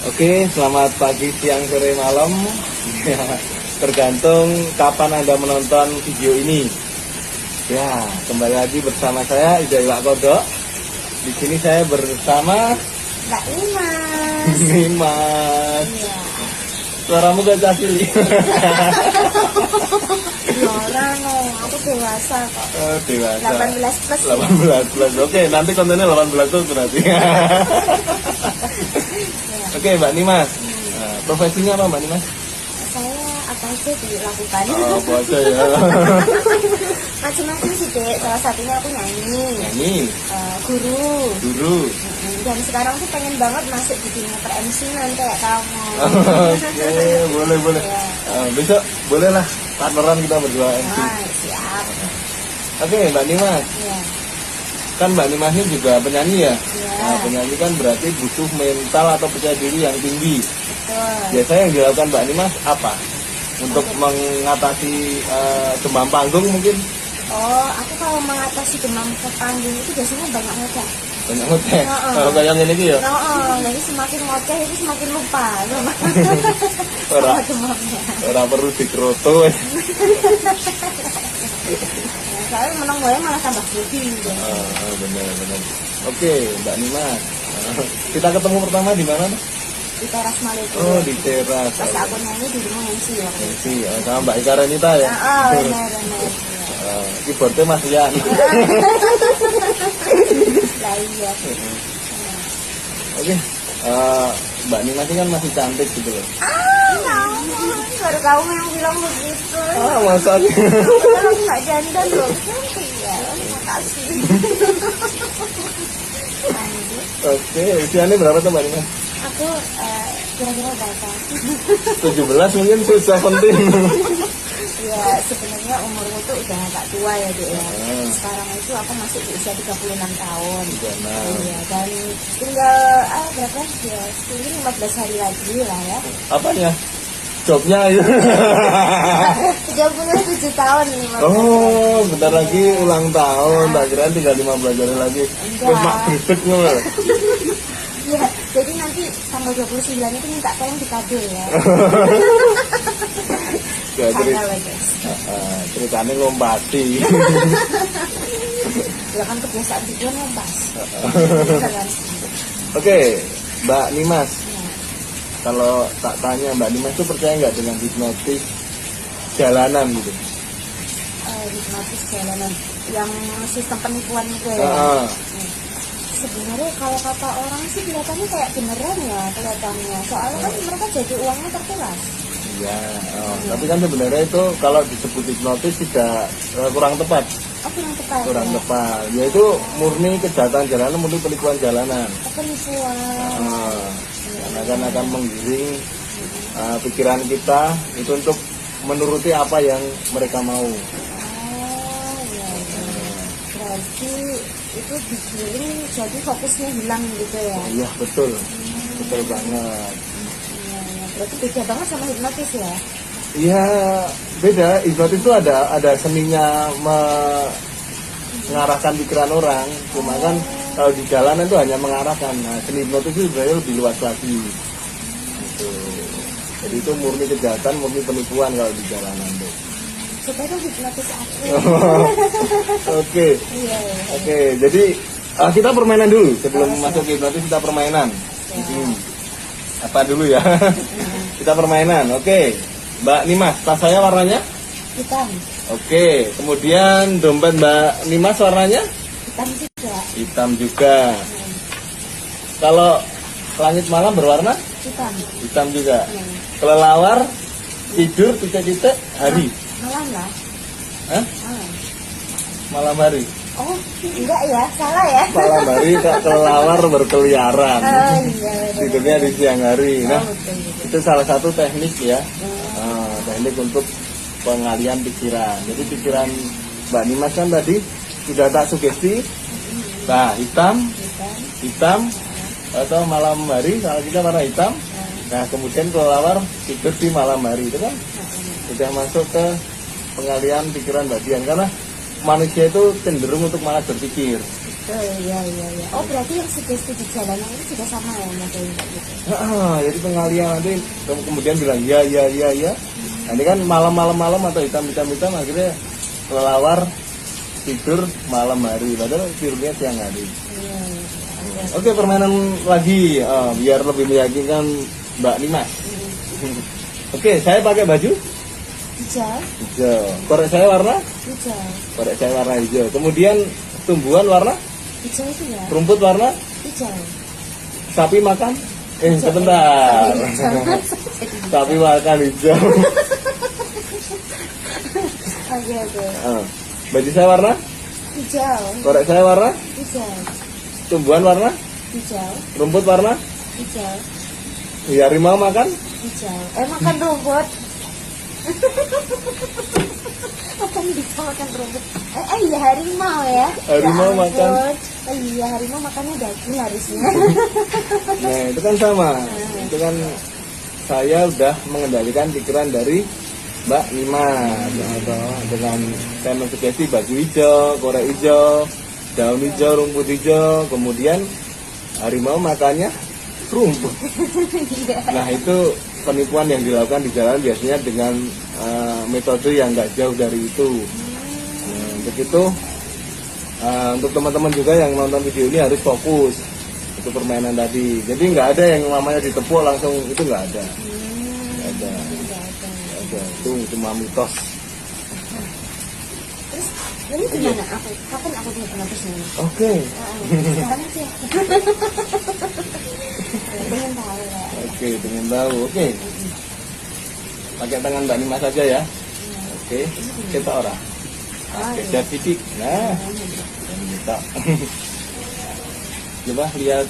Oke, selamat pagi, siang, sore, malam. Ya, tergantung kapan Anda menonton video ini. Ya, kembali lagi bersama saya Ida Iwak Kodok. Di sini saya bersama Mbak Imas. Imas. Iya. Suaramu gak asli. Orang no, aku dewasa kok. Oh, dewasa. 18 plus. 18 plus. Oke, nanti kontennya 18 plus berarti. Oke, Mbak Nimas. Nah, profesinya apa Mbak Nimas? Saya apa aja dilakukan. Oh, apa aja ya. Macam-macam sih dek. Salah satunya aku nyanyi. Nyanyi, Guru. guru. Dan sekarang tuh pengen banget masuk di dunia per MC-an kayak kamu. Oke, boleh. Ya. Besok bolehlah partneran kita berdua MC. Siap. Oke, Mbak Nimas. Iya. Kan Mbak Nimas ini juga penyanyi ya? Iya. Nah, penyanyi kan berarti butuh mental atau percaya diri yang tinggi. Betul. Biasanya yang dilakukan Mbak Nimas apa? Untuk mengatasi demam panggung mungkin? Oh, aku kalau mengatasi demam ke panggung itu biasanya banyak ngoceh. Banyak ngoceh. Heeh. Kalau kayak yang ini ya? Jadi semakin ngoceh itu semakin lupa sama Ora. sama demamnya. Orang perlu dikeroto. Ya, soalnya menang gue malah tambah budi gitu. Benar. Oke, Mbak Nimas. Kita ketemu pertama di mana? Di teras Maluku. Oh, di teras. Pas aku nyanyi di rumah MC waktu itu. Sama Mbak Ika Renita ya? Benar. Keyboardnya Mas Ian. Lah iya. Oke, Mbak Nimas ini kan masih cantik gitu loh. Baru kamu yang bilang begitu. Masa nih? Kalau aku nggak jantan loh. Iya, makasih. Lanjut. Oke, usianya berapa tuh Mbak Nimas? Aku kira-kira berapa? 17 mungkin susah penting. Ya sebenarnya umurku tuh udah agak tua ya dek ya. Sekarang itu aku masih di usia 36 tahun. 36. Iya, dan tinggal berapa ya? Mungkin 15 hari lagi lah ya. Apanya? Jobnya itu. 37 tahun nih. Oh, bentar lagi ulang tahun. Tak kira tinggal 15 hari lagi. Enggak. Wes mak gresek ngono. Iya, jadi nanti tanggal 29 itu minta tolong dikado ya. Ya, Tanggal lah guys. ceritanya ngompati. Ya kan kebiasaan tujuan ngompas. Oke, Mbak Nimas. Ya. Kalau tak tanya Mbak Nimas itu percaya nggak dengan hipnotis jalanan gitu? Hipnotis jalanan yang sistem penipuan itu ya. Sebenarnya kalau kata orang sih kelihatannya kayak beneran ya kelihatannya. Soalnya kan mereka jadi uangnya terkuras. Iya, tapi kan sebenarnya itu kalau disebut hipnotis tidak kurang tepat. Oh kurang tepat. Kurang ya? tepat. Yaitu murni kejahatan jalanan, murni penipuan jalanan. Penipuan. Karena kan akan menggiring pikiran kita itu untuk menuruti apa yang mereka mau. Iya. Berarti itu digiring jadi fokusnya hilang gitu ya. Iya betul, betul banget. Iya. Berarti beda banget sama hipnotis ya. Iya beda. Hipnotis itu ada seninya mengarahkan pikiran orang. Cuma kan kalau di jalanan itu hanya mengarahkan. Nah, seni hipnotis itu sebenarnya lebih luas lagi. Gitu. Jadi itu murni kejahatan, murni penipuan kalau di jalanan tuh. Coba dong hipnotis aku. Oke. Iya. Oke, jadi kita permainan dulu sebelum masuk ke hipnotis, kita permainan. Apa dulu ya? Kita permainan. Oke. Mbak Nimas, tas saya warnanya? Hitam. Oke. Kemudian dompet Mbak Nimas warnanya? Hitam juga. Hitam juga. Kalau langit malam berwarna? Hitam. Hitam juga. Kelelawar tidur titik-titik hari. Malam lah. Hah? Malam. Malam hari. Oh, enggak ya, salah ya. Malam hari kelelawar berkeliaran. Iya. Tidurnya di siang hari. Nah, Betul. itu salah satu teknik ya. Teknik untuk pengalian pikiran. Jadi pikiran Mbak Nimas kan tadi sudah tak sugesti. Nah, hitam atau malam hari, kalau kita warna hitam. Nah, kemudian kelelawar tidur di malam hari itu kan sudah masuk ke pengalian pikiran bagian, karena manusia itu cenderung untuk malah berpikir. Oh iya. Oh berarti yang sugesti di jalanan itu juga sama ya modelnya kayak gitu. Jadi pengalian nanti kemudian bilang ya. Nah, ini kan malam atau hitam akhirnya kelelawar tidur malam hari, padahal tidurnya siang hari. Iya. Oke, permainan lagi biar lebih meyakinkan Mbak Nimas. Oke, saya pakai baju hijau. Korek saya warna hijau. Kemudian tumbuhan warna Hijau itu ya. rumput warna Hijau. sapi makan sebentar. Sapi makan hijau. Oke. Baju saya warna Hijau. korek saya warna Hijau. tumbuhan warna Hijau. rumput warna Hijau. harimau makan Hijau. Makan rumput. Makan hijau, makan rumput. Iya harimau ya. Harimau Ya ampun. makan. Iya harimau makannya daging harusnya. Nah itu kan sama. Itu kan saya udah mengendalikan pikiran dari Mbak Nimas dengan saya mensugesti baju hijau, korek hijau, daun hijau, rumput hijau, kemudian harimau makannya rumput. Nah itu penipuan yang dilakukan di jalan biasanya dengan metode yang nggak jauh dari itu. Nah, untuk itu untuk teman-teman juga yang nonton video ini harus fokus itu permainan tadi. Jadi nggak ada yang namanya ditepuk langsung, itu nggak ada. Nggak ada. Itu cuma mitos. Terus ini gimana? Kapan aku punya penapisnya? Oke. Sekarang aja. Pengen tahu ya. Oke, pengen tahu. Oke. Pakai tangan Mbak Nimas saja ya. Oke. Kita orang. Geser titik. Nah. Kita. Coba lihat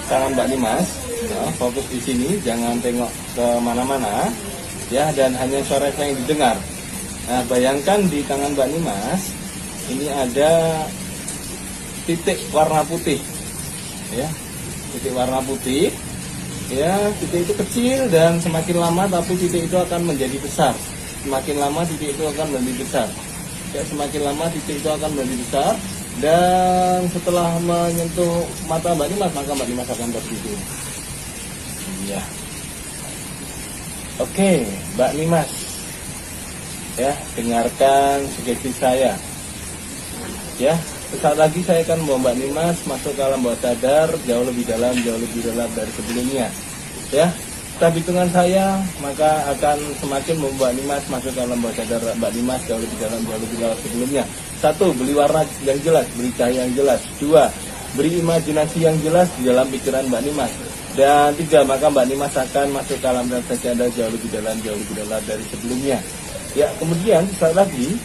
tangan Mbak Nimas. Nah, fokus di sini, jangan tengok ke mana-mana. Ya, dan hanya suara saya yang didengar. Nah, bayangkan di tangan Mbak Nimas ini ada titik warna putih. Ya. Titik warna putih. Ya, titik itu kecil dan semakin lama tapi titik itu akan menjadi besar. Semakin lama titik itu akan menjadi besar. Ya, semakin lama titik itu akan menjadi besar dan setelah menyentuh mata Mbak Nimas maka Mbak Nimas akan tertidur. Iya. Oke, Mbak Nimas. Ya, dengarkan sugesti saya. Ya, sesaat lagi saya akan membawa Mbak Nimas masuk ke alam bawah sadar jauh lebih dalam dari sebelumnya. Ya, setiap hitungan saya maka akan semakin membawa Nimas masuk ke alam bawah sadar Mbak Nimas jauh lebih dalam sebelumnya. 1. Beri warna yang jelas, beri cahaya yang jelas. 2. Beri imajinasi yang jelas di dalam pikiran Mbak Nimas. Dan 3. Maka Mbak Nimas akan masuk ke alam bawah sadar jauh lebih dalam dari sebelumnya. Ya, kemudian sesaat lagi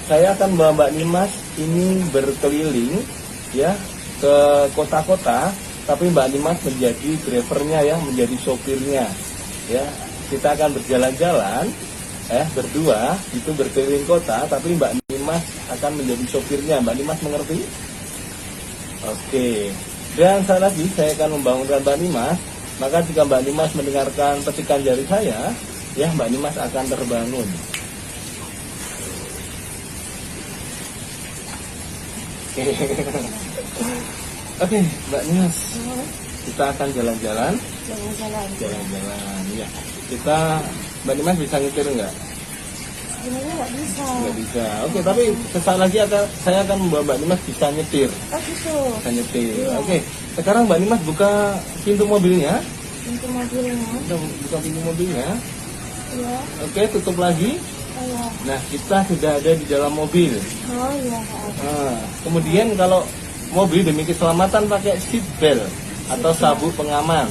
saya akan membawa Mbak Nimas ini berkeliling ya ke kota-kota, tapi Mbak Nimas menjadi drivernya ya, menjadi sopirnya. Ya, kita akan berjalan-jalan berdua itu berkeliling kota, tapi Mbak Nimas akan menjadi sopirnya. Mbak Nimas mengerti? Oke. Dan saat lagi saya akan membangunkan Mbak Nimas, maka jika Mbak Nimas mendengarkan petikan jari saya, ya Mbak Nimas akan terbangun. Oke, Mbak Nimas, kita akan jalan-jalan. Jalan-jalan, ya. Mbak Nimas bisa nyetir nggak? Sebenarnya nggak bisa. Nggak bisa. Oke, tapi sesaat lagi saya akan membawa Mbak Nimas bisa nyetir. Oh gitu. Bisa nyetir. Iya. Oke, sekarang Mbak Nimas buka pintu mobilnya. Pintu mobilnya. Buka pintu mobilnya. Iya. Oke, tutup lagi. Oh iya. Nah, kita sudah ada di dalam mobil. Oh iya. Nah, kemudian kalau mobil demi keselamatan pakai seat belt atau sabuk pengaman.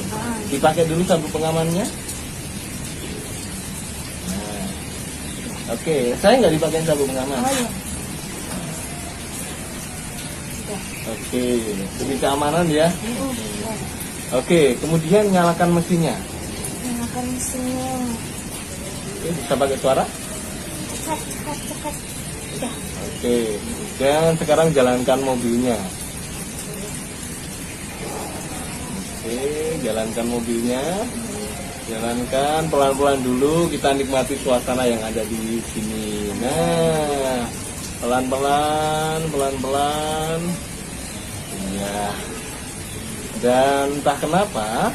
Dipakai dulu sabuk pengamannya. Nah, oke, saya nggak dipakai sabuk pengaman. Oh iya. Oke, demi keamanan ya. Iya. Oke, kemudian nyalakan mesinnya. Nyalakan mesinnya. Oke, bisa pakai suara. Cekat. Udah. Oke, dan sekarang jalankan mobilnya. Oke, jalankan mobilnya. Jalankan pelan-pelan dulu, kita nikmati suasana yang ada di sini. Nah, pelan-pelan. Ya. Dan entah kenapa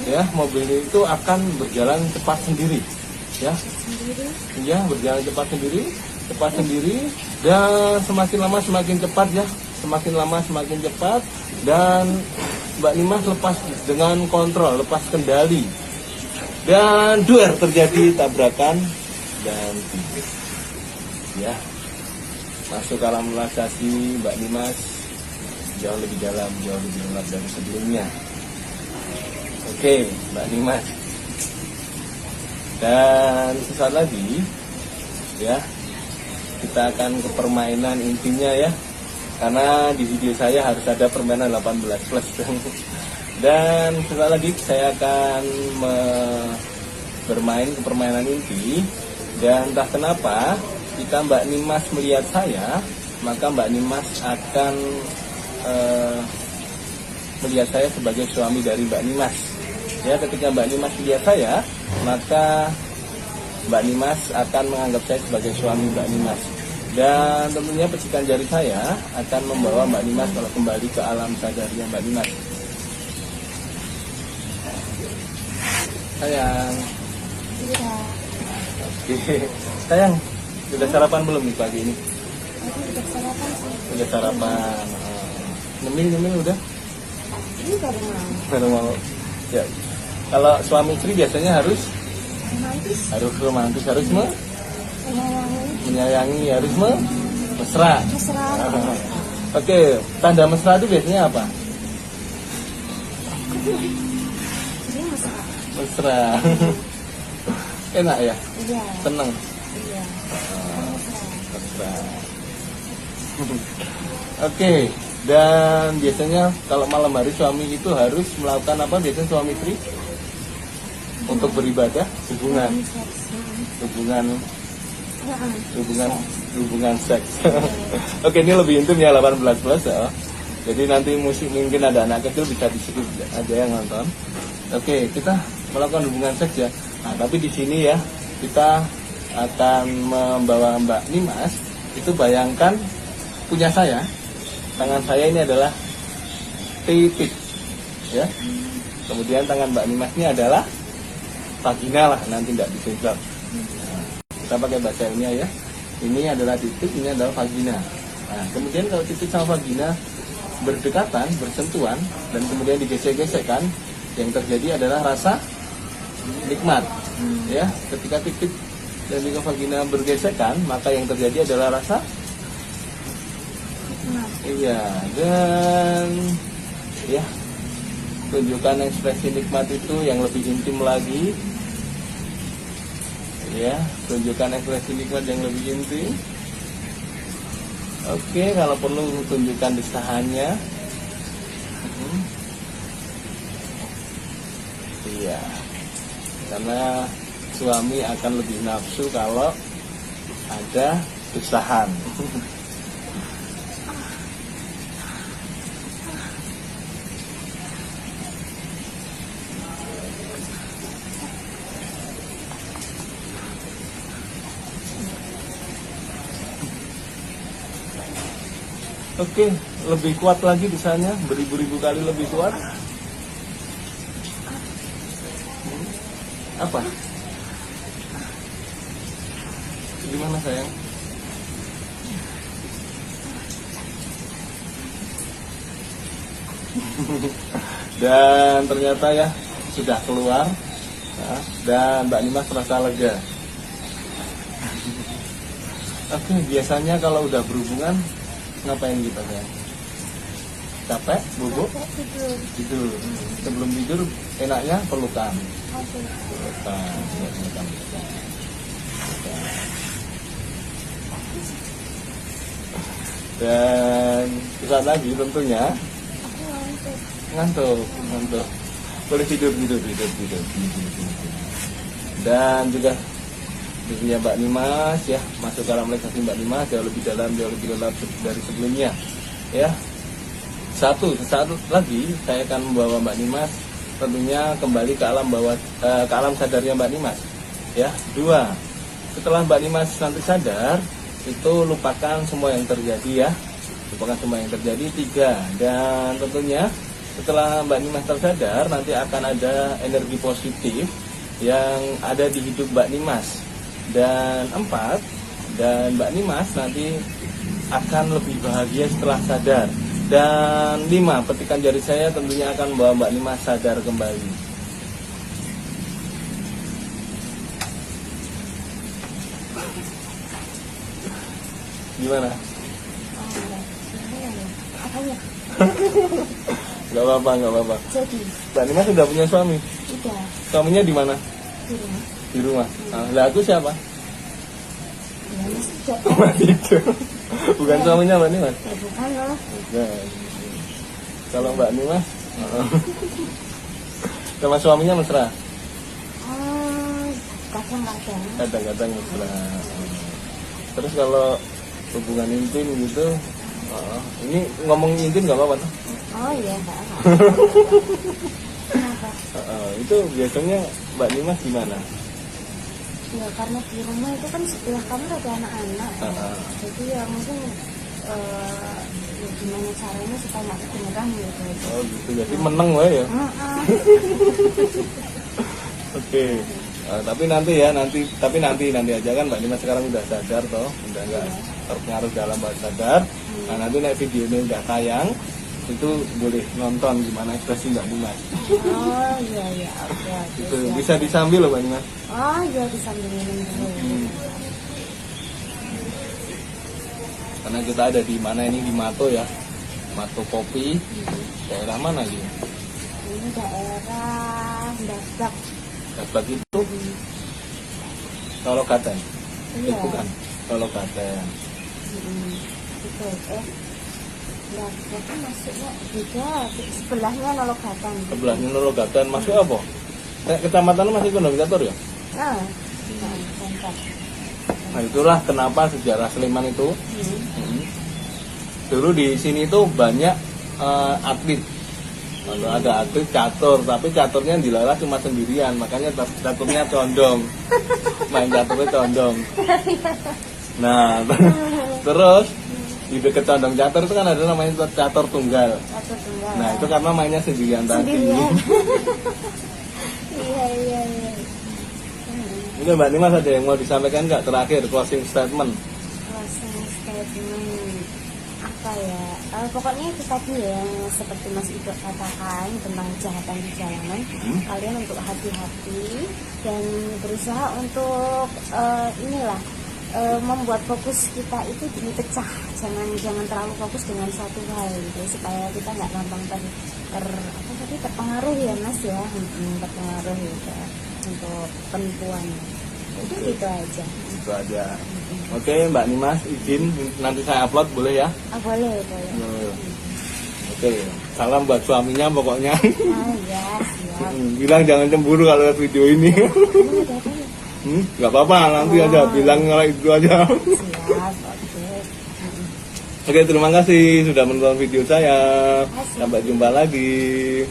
ya mobil itu akan berjalan cepat sendiri. Ya. Ya, berjalan cepat sendiri dan semakin lama semakin cepat ya. Semakin lama semakin cepat dan Mbak Nimas lepas dengan kontrol, lepas kendali. Dan duer terjadi tabrakan dan tidur. Ya. Masuk alam relaksasi Mbak Nimas jauh lebih dalam, jauh lebih gelap dari sebelumnya. Oke, Mbak Nimas. Dan sesaat lagi ya kita akan ke permainan intinya ya. Karena di video saya harus ada permainan 18 plus. Dan sesaat lagi saya akan bermain ke permainan inti. Dan entah kenapa jika Mbak Nimas melihat saya, maka Mbak Nimas akan melihat saya sebagai suami dari Mbak Nimas. Ya, ketika Mbak Nimas melihat saya, maka Mbak Nimas akan menganggap saya sebagai suami Mbak Nimas. Dan tentunya percikan jari saya akan membawa Mbak Nimas kalau kembali ke alam sadarnya Mbak Nimas. Sayang. Iya. Oke. Sayang, sudah sarapan belum nih pagi ini? Aku udah sarapan sih. Udah sarapan. Nyemil udah? Ini Baru mau. Ya. Kalau suami istri biasanya harus romantis. harus menyayangi, harus mesra. Mesra. Oke, tanda mesra itu biasanya apa? Jadi mesra. Mesra. Enak ya? Iya. Seneng. Iya. Mesra. Oke, dan biasanya kalau malam hari suami itu harus melakukan apa biasanya suami istri? Untuk beribadah, hubungan seks. Oke, ini lebih intim ya 18 plus ya. Jadi nanti mungkin ada anak kecil bisa di-skip aja yang nonton. Oke, kita melakukan hubungan seks ya. Nah, tapi di sini ya kita akan membawa Mbak Nimas. Itu bayangkan punya saya, tangan saya ini adalah titik, ya. Kemudian tangan Mbak Nimas ini adalah vagina lah, nanti tidak disensor. Nah, kita pakai bahasa ilmiah ya. Ini adalah titik, ini adalah vagina. Nah, kemudian kalau titik sama vagina berdekatan, bersentuhan, dan kemudian digesek-gesekkan, yang terjadi adalah rasa nikmat. Ya, ketika titik dan juga vagina bergesekan, maka yang terjadi adalah rasa nikmat. Iya, dan ya, tunjukkan ekspresi nikmat itu yang lebih intim lagi. Ya, tunjukkan ekspresi nikmat yang lebih intim. Oke, kalau perlu tunjukkan desahannya. Iya, karena suami akan lebih nafsu kalau ada desahan. Oke, lebih kuat lagi desanya, beribu-ribu kali lebih kuat. Apa? Gimana sayang? Dan ternyata ya sudah keluar, ya, dan Mbak Nimas terasa lega. Oke, biasanya kalau udah berhubungan ngapain kita ya? Capek, bubuk, tidur. Sebelum tidur enaknya pelukan. Pelukan. Dan sesaat lagi tentunya ngantuk. Boleh tidur. Dan juga tentunya Mbak Nimas ya, masuk ke alam relaksasi Mbak Nimas jauh lebih dalam, jauh lebih gelap dari sebelumnya. Ya. Sesaat lagi saya akan membawa Mbak Nimas tentunya kembali ke alam ke alam sadarnya Mbak Nimas. Ya. 2. Setelah Mbak Nimas nanti sadar, itu lupakan semua yang terjadi ya. lupakan semua yang terjadi. 3, dan tentunya setelah Mbak Nimas tersadar, nanti akan ada energi positif yang ada di hidup Mbak Nimas. Dan 4, dan Mbak Nimas nanti akan lebih bahagia setelah sadar. Dan 5, petikan jari saya tentunya akan membawa Mbak Nimas sadar kembali. Gimana? Apanya? Gak apa-apa, gak apa-apa. Jadi, Mbak Nimas sudah punya suami? udah Suaminya di mana? di rumah. Di rumah. Nah, lah aku siapa? Ya, masih tidak. Mas itu. Bukan suaminya Mbak Nimas? Ya, bukan loh. Nah, kalau Mbak Nimas sama suaminya mesra? Kadang-kadang. Kadang-kadang mesra. Terus kalau hubungan intim gitu, ini ngomong intim nggak apa-apa tuh? Oh iya, enggak apa. Kenapa? Itu biasanya Mbak Nimas gimana? Ya karena di rumah itu kan sebelah kamar ada anak-anak. Jadi ya mungkin ya gimana caranya supaya nggak kedengeran gitu. Oh gitu, jadi menang wae ya. Oke. Tapi nanti aja kan Mbak Nimas sekarang udah sadar toh, udah nggak terpengaruh dalam bawah sadar. Nah nanti nek video ini udah tayang, itu boleh nonton gimana ekspresi Mbak Nimas. Oh iya, oke. Itu bisa disambil loh Mbak Nimas. Oh iya, disambilin dulu. Karena kita ada di mana ini, di Mato ya, Mato Kopi. Daerah mana gitu? Ini daerah Dabak. Dabak itu Tologaten. Iya. Itu kan Tologaten. Itu Dabak kan masuknya juga sebelahnya Nologatan. Sebelahnya Tologaten masuk apa? Kecamatan masih Gunung Catur ya? Mantap. Nah itulah kenapa sejarah Sleman itu dulu di sini tuh banyak atlet. Kalau ada atlet catur, tapi caturnya dilarang cuma sendirian, makanya caturnya condong, main caturnya condong. Nah terus di dekat condong catur itu kan ada namanya catur tunggal. Catur tunggal. Nah itu karena mainnya sendirian tadi. Iya. Ini Mbak Nimas ada yang mau disampaikan nggak terakhir closing statement? Closing statement apa ya? Pokoknya itu tadi ya, yang seperti Mas Ido katakan tentang kejahatan di jalanan. Kalian untuk hati-hati dan berusaha untuk membuat fokus kita itu dipecah. Jangan terlalu fokus dengan satu hal gitu, supaya kita nggak gampang terpengaruh ya Mas ya, terpengaruh gitu untuk penipuan. Itu gitu aja. Itu aja. Oke Mbak Nimas, izin nanti saya upload boleh ya? Boleh. Oke, salam buat suaminya pokoknya. Ya, siap. Bilang jangan cemburu kalau lihat video ini. Gak apa-apa, nanti aja bilang kalau itu aja. Siap, oke. Oke, terima kasih sudah menonton video saya. Sampai jumpa lagi.